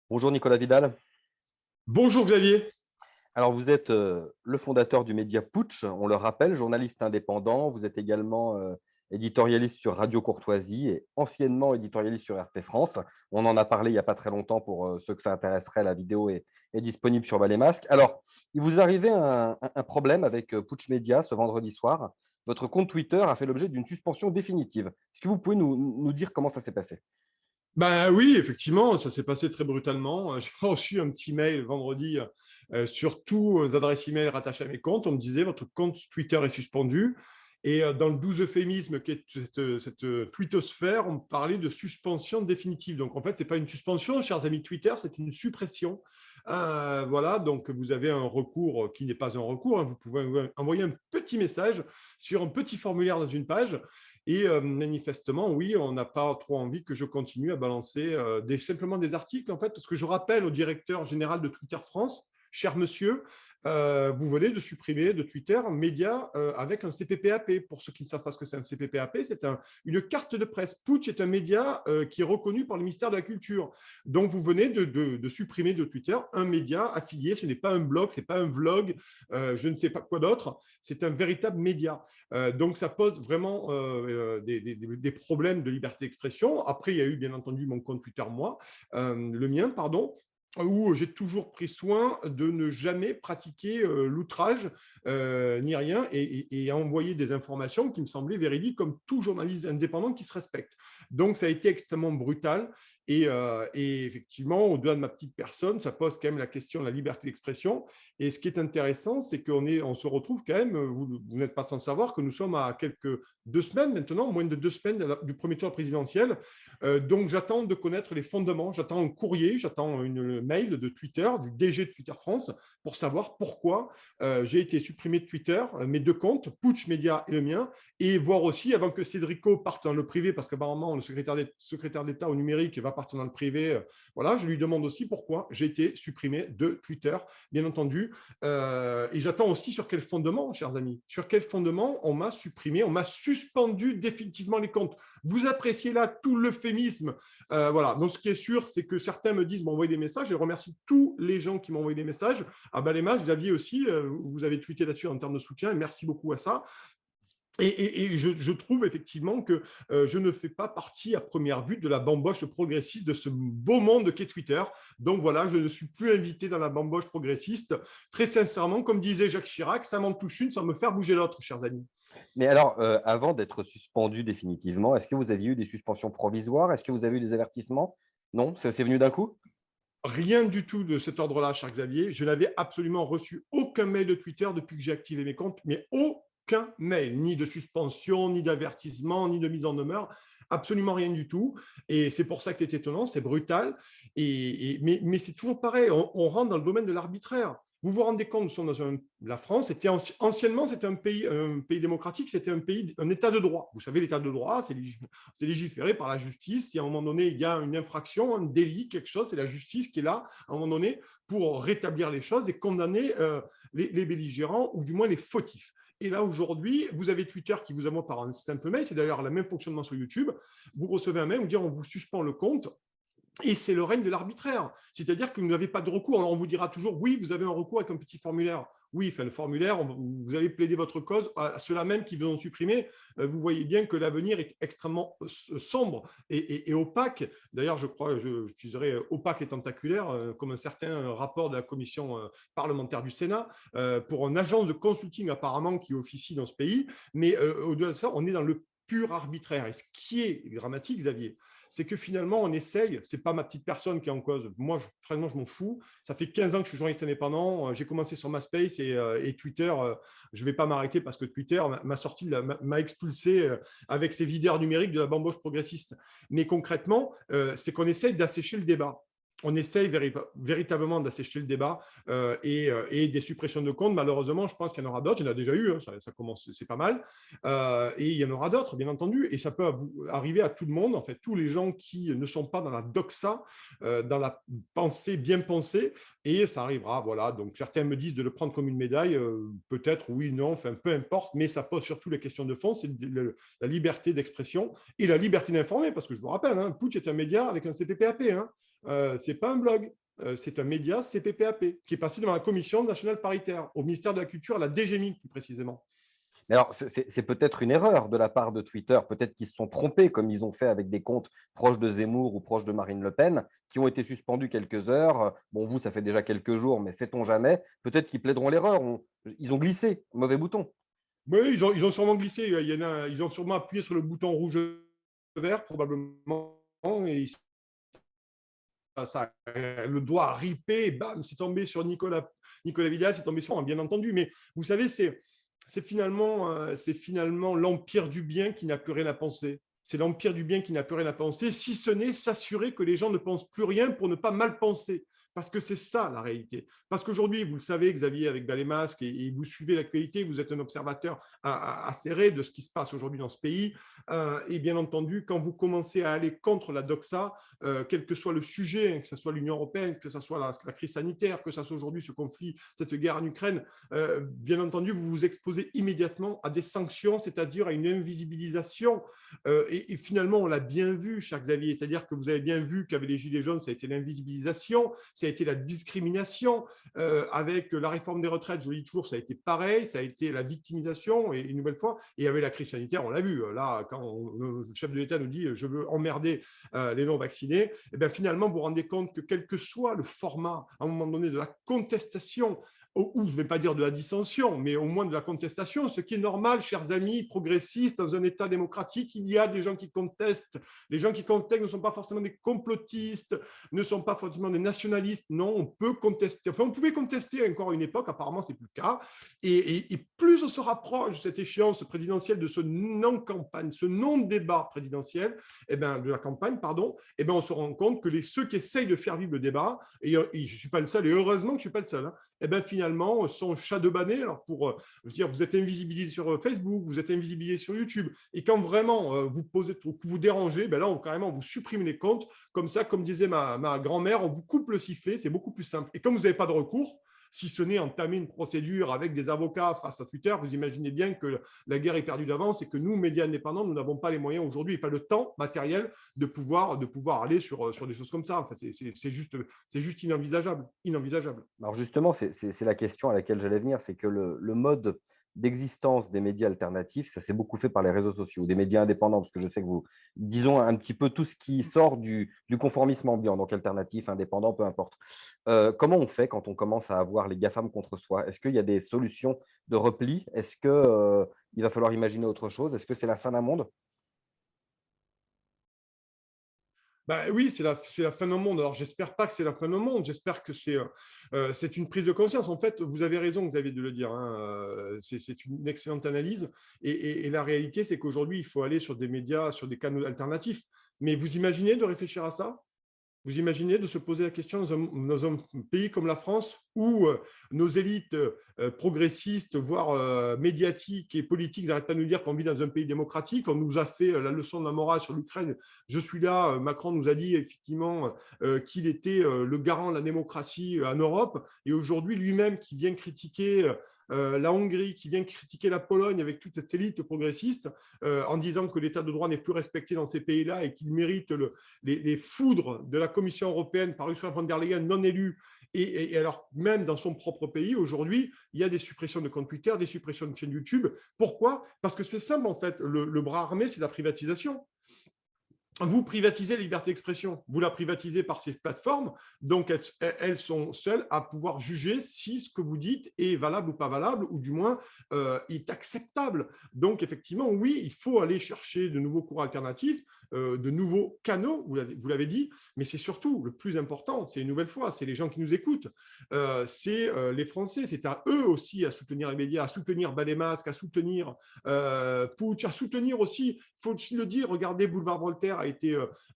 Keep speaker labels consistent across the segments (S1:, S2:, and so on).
S1: Bonjour Nicolas Vidal.
S2: Bonjour Xavier.
S1: Alors vous êtes le fondateur du média Putsch, on le rappelle, journaliste indépendant. Vous êtes également éditorialiste sur Radio Courtoisie et anciennement éditorialiste sur RT France. On en a parlé il n'y a pas très longtemps pour ceux que ça intéresserait. La vidéo est disponible sur Bas les Masques. Alors, il vous est arrivé un problème avec Putsch Média ce vendredi soir. Votre compte Twitter a fait l'objet d'une suspension définitive. Est-ce que vous pouvez nous dire comment ça s'est passé?
S2: Ben oui, effectivement, ça s'est passé très brutalement. J'ai reçu un petit mail vendredi sur tous les adresses email rattachées à mes comptes. On me disait votre compte Twitter est suspendu. Et dans le doux euphémisme qui est cette twittosphère, on parlait de suspension définitive. Donc en fait, ce n'est pas une suspension, chers amis de Twitter, c'est une suppression. Voilà, donc vous avez un recours qui n'est pas un recours, hein. Vous pouvez envoyer un petit message sur un petit formulaire dans une page. Et manifestement, oui, on n'a pas trop envie que je continue à balancer simplement des articles, en fait, parce que je rappelle au directeur général de Twitter France, cher monsieur, vous venez de supprimer de Twitter média avec un CPPAP. Pour ceux qui ne savent pas ce que c'est un CPPAP, c'est une carte de presse. Putsch est un média qui est reconnu par le ministère de la Culture. Donc, vous venez de supprimer de Twitter un média affilié. Ce n'est pas un blog, ce n'est pas un vlog, je ne sais pas quoi d'autre. C'est un véritable média. Donc, ça pose vraiment des problèmes de liberté d'expression. Après, il y a eu, bien entendu, mon compte Twitter, le mien, pardon, où j'ai toujours pris soin de ne jamais pratiquer l'outrage ni rien et envoyer des informations qui me semblaient véridiques comme tout journaliste indépendant qui se respecte. Donc, ça a été extrêmement brutal et effectivement, au-delà de ma petite personne, ça pose quand même la question de la liberté d'expression. Et ce qui est intéressant, c'est on se retrouve quand même, vous n'êtes pas sans savoir que nous sommes à quelques 2 semaines maintenant, moins de 2 semaines du premier tour présidentiel. Donc, j'attends de connaître les fondements, j'attends un courrier, j'attends une mail de Twitter, du DG de Twitter France, pour savoir pourquoi j'ai été supprimé de Twitter, mes deux comptes, Putsch Média et le mien, et voir aussi, avant que Cédrico parte dans le privé, parce qu'apparemment, le secrétaire d'État au numérique va partir dans le privé, voilà, je lui demande aussi pourquoi j'ai été supprimé de Twitter, bien entendu. Et j'attends aussi sur quel fondement, chers amis, sur quel fondement on m'a supprimé, on m'a suspendu définitivement les comptes. Vous appréciez là tout l'euphémisme. Voilà. Donc, ce qui est sûr, c'est que certains me disent m'envoyer des messages. Je remercie tous les gens qui m'ont envoyé des messages. À Balémas, Xavier aussi, vous avez tweeté là-dessus en termes de soutien. Et merci beaucoup à ça. Et je trouve effectivement que je ne fais pas partie à première vue de la bamboche progressiste de ce beau monde qu'est Twitter. Donc voilà, je ne suis plus invité dans la bamboche progressiste. Très sincèrement, comme disait Jacques Chirac, ça m'en touche une sans me faire bouger l'autre, chers amis.
S1: Mais alors, avant d'être suspendu définitivement, est-ce que vous aviez eu des suspensions provisoires? Est-ce que vous avez eu des avertissements? Non? C'est venu d'un coup?
S2: Rien du tout de cet ordre-là, cher Xavier. Je n'avais absolument reçu aucun mail de Twitter depuis que j'ai activé mes comptes, mais aucun mail, ni de suspension, ni d'avertissement, ni de mise en demeure, absolument rien du tout. Et c'est pour ça que c'est étonnant, c'est brutal. Mais c'est toujours pareil, on rentre dans le domaine de l'arbitraire. Vous vous rendez compte, nous sommes dans la France, anciennement, c'était un pays démocratique, c'était un état de droit. Vous savez, l'état de droit, c'est légiféré par la justice. Si à un moment donné, il y a une infraction, un délit, quelque chose, c'est la justice qui est là, à un moment donné, pour rétablir les choses et condamner les belligérants ou du moins les fautifs. Et là, aujourd'hui, vous avez Twitter qui vous envoie par un simple mail, c'est d'ailleurs le même fonctionnement sur YouTube. Vous recevez un mail, vous dit on vous suspend le compte. Et c'est le règne de l'arbitraire. C'est-à-dire que vous n'avez pas de recours. Alors, on vous dira toujours, oui, vous avez un recours avec un petit formulaire. Oui, enfin, le formulaire, vous allez plaider votre cause à ceux-là même qui vous ont supprimé. Vous voyez bien que l'avenir est extrêmement sombre et opaque. D'ailleurs, je crois, j'utiliserai opaque et tentaculaire, comme un certain rapport de la commission parlementaire du Sénat, pour une agence de consulting apparemment qui officie dans ce pays. Mais au-delà de ça, on est dans le pur arbitraire. Et ce qui est dramatique, Xavier, c'est que finalement, on essaye, ce n'est pas ma petite personne qui est en cause, moi, vraiment, je m'en fous. Ça fait 15 ans que je suis journaliste indépendant, j'ai commencé sur MySpace et Twitter, je ne vais pas m'arrêter parce que Twitter m'a expulsé avec ses videurs numériques de la bamboche progressiste. Mais concrètement, c'est qu'on essaye d'assécher le débat. On essaye véritablement d'assécher le débat et des suppressions de comptes. Malheureusement, je pense qu'il y en aura d'autres. Il y en a déjà eu, hein, ça commence, c'est pas mal. Et il y en aura d'autres, bien entendu. Et ça peut arriver à tout le monde, en fait, tous les gens qui ne sont pas dans la doxa, dans la pensée bien pensée. Et ça arrivera, voilà. Donc, certains me disent de le prendre comme une médaille. Peut-être, oui, non, enfin, peu importe. Mais ça pose surtout les questions de fond. C'est la liberté d'expression et la liberté d'informer. Parce que je vous rappelle, hein, Putsch est un média avec un CPPAP. Hein. C'est pas un blog. C'est un média CPPAP qui est passé devant la Commission nationale paritaire au ministère de la Culture, à la DGMI plus précisément.
S1: Mais alors, c'est peut-être une erreur de la part de Twitter. Peut-être qu'ils se sont trompés, comme ils ont fait avec des comptes proches de Zemmour ou proches de Marine Le Pen, qui ont été suspendus quelques heures. Bon, vous, ça fait déjà quelques jours, mais sait-on jamais. Peut-être qu'ils plaideront l'erreur. Ils ont glissé, mauvais bouton.
S2: Oui, ils ont sûrement glissé. Ils ont sûrement appuyé sur le bouton rouge-vert, probablement. Et le doigt a ripé, et bam, c'est tombé sur Nicolas Villas, c'est tombé sur, bien entendu. Mais vous savez, c'est finalement l'empire du bien qui n'a plus rien à penser. C'est l'empire du bien qui n'a plus rien à penser, si ce n'est s'assurer que les gens ne pensent plus rien pour ne pas mal penser. Parce que c'est ça la réalité. Parce qu'aujourd'hui, vous le savez, Xavier, avec Bas les masques, et vous suivez l'actualité, vous êtes un observateur acéré de ce qui se passe aujourd'hui dans ce pays. Et bien entendu, quand vous commencez à aller contre la doxa, quel que soit le sujet, que ce soit l'Union européenne, que ce soit la crise sanitaire, que ce soit aujourd'hui ce conflit, cette guerre en Ukraine, bien entendu, vous vous exposez immédiatement à des sanctions, c'est-à-dire à une invisibilisation. Et finalement, on l'a bien vu, cher Xavier, c'est-à-dire que vous avez bien vu qu'avec les Gilets jaunes, ça a été l'invisibilisation, ça a été la discrimination. Avec la réforme des retraites, je le dis toujours, ça a été pareil, ça a été la victimisation, et une nouvelle fois, et avec la crise sanitaire, on l'a vu. Là, quand le chef de l'État nous dit « je veux emmerder les non-vaccinés », et bien finalement, vous vous rendez compte que quel que soit le format, à un moment donné, de la contestation, ou je ne vais pas dire de la dissension, mais au moins de la contestation, ce qui est normal, chers amis progressistes, dans un État démocratique, il y a des gens qui contestent. Les gens qui contestent ne sont pas forcément des complotistes, ne sont pas forcément des nationalistes. Non, on peut contester. Enfin, on pouvait contester encore à une époque, apparemment, ce n'est plus le cas. Et plus on se rapproche de cette échéance présidentielle, de ce non-campagne, ce non-débat présidentiel, de la campagne, pardon, on se rend compte que ceux qui essayent de faire vivre le débat, et je ne suis pas le seul, et heureusement que je ne suis pas le seul, finalement, sont chadebannés. Alors vous êtes invisibilisé sur Facebook, vous êtes invisibilisé sur YouTube, et quand vraiment vous dérangez, là, carrément, vous supprimez les comptes. Comme ça, comme disait ma grand-mère, on vous coupe le sifflet, c'est beaucoup plus simple. Et comme vous n'avez pas de recours, si ce n'est entamer une procédure avec des avocats face à Twitter, vous imaginez bien que la guerre est perdue d'avance, et que nous, médias indépendants, nous n'avons pas les moyens aujourd'hui et pas le temps matériel de pouvoir aller sur des choses comme ça. Enfin, c'est juste inenvisageable.
S1: Alors justement, c'est la question à laquelle j'allais venir, c'est que le mode d'existence des médias alternatifs, ça s'est beaucoup fait par les réseaux sociaux, des médias indépendants, parce que je sais que vous, disons un petit peu tout ce qui sort du conformisme ambiant, donc alternatif, indépendant, peu importe. Comment on fait quand on commence à avoir les GAFAM contre soi? Est-ce qu'il y a des solutions de repli? Est-ce que, il va falloir imaginer autre chose? Est-ce que c'est la fin d'un monde?
S2: Oui, c'est la fin du monde. Alors, j'espère pas que c'est la fin du monde. J'espère que c'est une prise de conscience. En fait, vous avez raison, Xavier, de le dire, hein. C'est une excellente analyse. Et la réalité, c'est qu'aujourd'hui, il faut aller sur des médias, sur des canaux alternatifs. Mais vous imaginez de réfléchir à ça? Vous imaginez de se poser la question dans un pays comme la France, où nos élites progressistes, voire médiatiques et politiques, n'arrêtent pas de nous dire qu'on vit dans un pays démocratique. On nous a fait la leçon de la morale sur l'Ukraine. Je suis là, Macron nous a dit effectivement qu'il était le garant de la démocratie en Europe. Et aujourd'hui, lui-même qui vient critiquer la Hongrie, qui vient critiquer la Pologne avec toute cette élite progressiste, en disant que l'état de droit n'est plus respecté dans ces pays-là et qu'il mérite les foudres de la Commission européenne par Ursula von der Leyen non élue. Et alors, même dans son propre pays, aujourd'hui, il y a des suppressions de comptes Twitter, des suppressions de chaînes YouTube. Pourquoi? Parce que c'est simple, en fait. Le bras armé, c'est la privatisation. Vous privatisez la liberté d'expression, vous la privatisez par ces plateformes, donc elles sont seules à pouvoir juger si ce que vous dites est valable ou pas valable, ou du moins est acceptable. Donc effectivement, oui, il faut aller chercher de nouveaux courants alternatifs, de nouveaux canaux, vous l'avez dit, mais c'est surtout le plus important, c'est une nouvelle fois, c'est les gens qui nous écoutent, c'est les Français, c'est à eux aussi à soutenir les médias, à soutenir Bas les masques, à soutenir Putsch, à soutenir aussi, il faut aussi le dire, regardez, Boulevard Voltaire a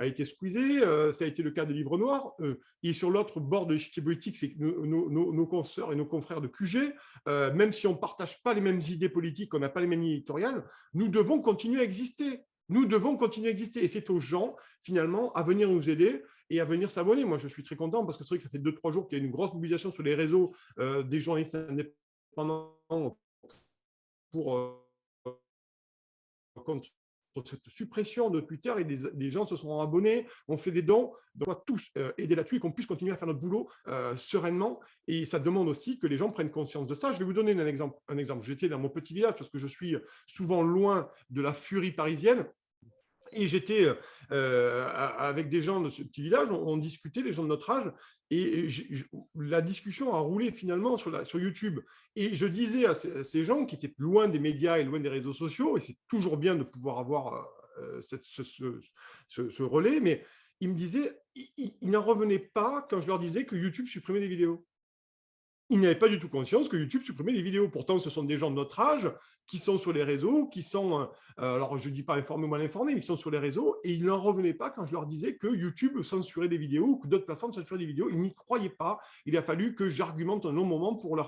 S2: été squeezé, ça a été le cas de Livre Noir, et sur l'autre bord de l'échiquier politique, c'est nos consoeurs et nos confrères de QG, même si on ne partage pas les mêmes idées politiques, on n'a pas les mêmes éditoriales, nous devons continuer à exister. Nous devons continuer à exister. Et c'est aux gens, finalement, à venir nous aider et à venir s'abonner. Moi, je suis très content parce que c'est vrai que ça fait 2-3 jours qu'il y a une grosse mobilisation sur les réseaux des journalistes indépendants pour contre cette suppression de Twitter et des gens se sont abonnés, ont fait des dons. Donc, on doit tous aider là-dessus et qu'on puisse continuer à faire notre boulot sereinement. Et ça demande aussi que les gens prennent conscience de ça. Je vais vous donner un exemple. J'étais dans mon petit village parce que je suis souvent loin de la furie parisienne. Et j'étais avec des gens de ce petit village, on discutait, les gens de notre âge, et la discussion a roulé finalement sur YouTube. Et je disais à ces gens qui étaient loin des médias et loin des réseaux sociaux, et c'est toujours bien de pouvoir avoir ce relais, mais ils me disaient, ils n'en revenaient pas quand je leur disais que YouTube supprimait des vidéos. Ils n'avaient pas du tout conscience que YouTube supprimait les vidéos. Pourtant, ce sont des gens de notre âge qui sont sur les réseaux, qui sont, alors je ne dis pas informés ou mal informés, mais qui sont sur les réseaux, et ils n'en revenaient pas quand je leur disais que YouTube censurait des vidéos ou que d'autres plateformes censuraient des vidéos. Ils n'y croyaient pas. Il a fallu que j'argumente un long moment pour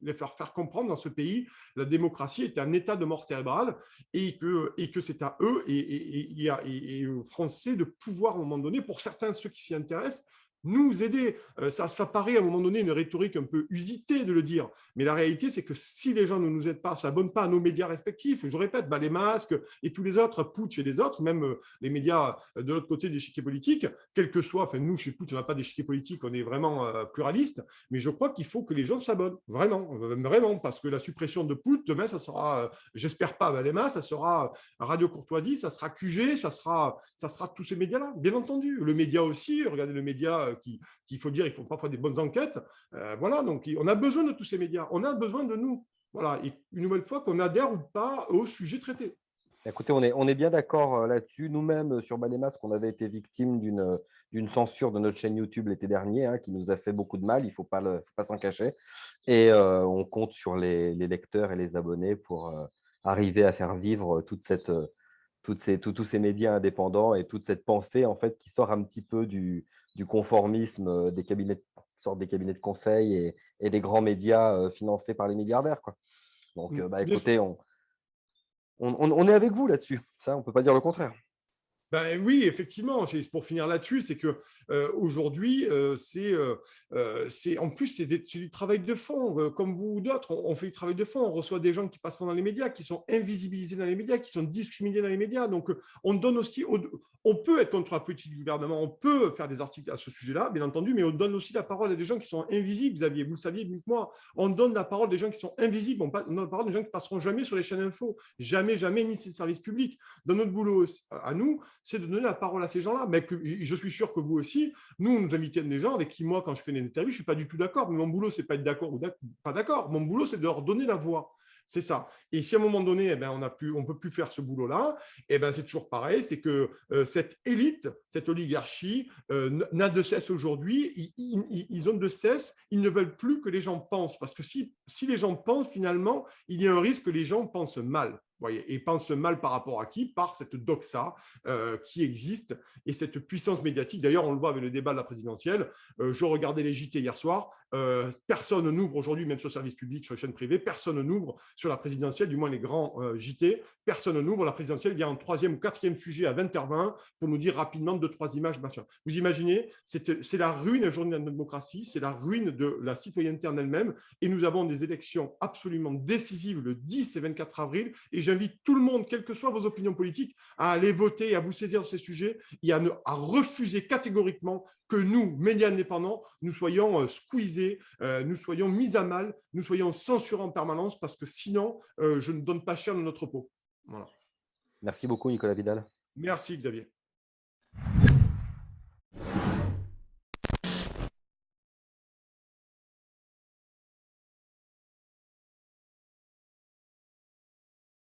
S2: les faire comprendre dans ce pays, la démocratie était un état de mort cérébrale et que c'est à eux et aux Français de pouvoir, à un moment donné, pour certains, ceux qui s'y intéressent, nous aider. Ça paraît à un moment donné une rhétorique un peu usitée de le dire, mais la réalité, c'est que si les gens ne nous aident pas, ne s'abonnent pas à nos médias respectifs, je répète, les masques et tous les autres, Putsch et les autres, même les médias de l'autre côté de l'échiquier politique, quel que soit, nous, chez Putsch, on n'a pas d'échiquier politique, on est vraiment pluraliste, mais je crois qu'il faut que les gens s'abonnent, vraiment, parce que la suppression de Putsch, demain, ça sera, j'espère pas Balema, ça sera Radio Courtoisie, ça sera QG, ça sera tous ces médias-là, bien entendu. Le média aussi, regardez le média qu'il faut dire, ils font parfois des bonnes enquêtes. Voilà, donc on a besoin de tous ces médias. On a besoin de nous. Voilà, et une nouvelle fois qu'on adhère ou pas au sujet traité.
S1: Écoutez, on est bien d'accord là-dessus. Nous-mêmes, sur Balémasque, on avait été victime d'une censure de notre chaîne YouTube l'été dernier, hein, qui nous a fait beaucoup de mal. Il ne faut pas s'en cacher. Et on compte sur les lecteurs et les abonnés pour arriver à faire vivre tous ces médias indépendants et toute cette pensée en fait, qui sort un petit peu du conformisme des cabinets, qui sortent des cabinets de conseil et des grands médias financés par les milliardaires, quoi. Donc, écoutez, on est avec vous là-dessus. Ça, on ne peut pas dire le contraire.
S2: Oui, effectivement, pour finir là-dessus, c'est que aujourd'hui, en plus, c'est du travail de fond. Comme vous ou d'autres, on fait du travail de fond. On reçoit des gens qui passent dans les médias, qui sont invisibilisés dans les médias, qui sont discriminés dans les médias. Donc, on donne aussi, on peut être contre la politique du gouvernement, on peut faire des articles à ce sujet-là, bien entendu, mais on donne aussi la parole à des gens qui sont invisibles, Xavier. Vous le saviez mieux que moi. On donne la parole à des gens qui sont invisibles. On donne la parole à des gens qui passeront jamais sur les chaînes info, jamais, ni ces services publics. Dans notre boulot à nous, c'est de donner la parole à ces gens-là. Mais je suis sûr que vous aussi, nous invitons des gens avec qui, moi, quand je fais des interviews, je ne suis pas du tout d'accord. Mais mon boulot, ce n'est pas être d'accord ou pas d'accord. Mon boulot, c'est de leur donner la voix. C'est ça. Et si à un moment donné, on ne peut plus faire ce boulot-là, c'est toujours pareil, c'est que cette élite, cette oligarchie n'a de cesse aujourd'hui, ils ont de cesse, ils ne veulent plus que les gens pensent. Parce que si les gens pensent, finalement, il y a un risque que les gens pensent mal. Voyez, et pensent mal par rapport à qui? Par cette doxa qui existe et cette puissance médiatique. D'ailleurs, on le voit avec le débat de la présidentielle. Je regardais les JT hier soir. Personne n'ouvre aujourd'hui, même sur le service public, sur les chaînes privées, personne n'ouvre sur la présidentielle, du moins les grands JT. Personne n'ouvre. La présidentielle vient en 3e ou 4e sujet à 20h20 pour nous dire rapidement 2-3 images. Machin. Vous imaginez, c'est la ruine aujourd'hui de la démocratie, c'est la ruine de la citoyenneté en elle-même. Et nous avons des élections absolument décisives le 10 et 24 avril. Et j'invite tout le monde, quelles que soient vos opinions politiques, à aller voter, à vous saisir de ces sujets et à refuser catégoriquement que nous, médias indépendants, nous soyons squeezés, nous soyons mis à mal, nous soyons censurés en permanence parce que sinon, je ne donne pas cher de notre peau. Voilà.
S1: Merci beaucoup, Nicolas Vidal.
S2: Merci, Xavier.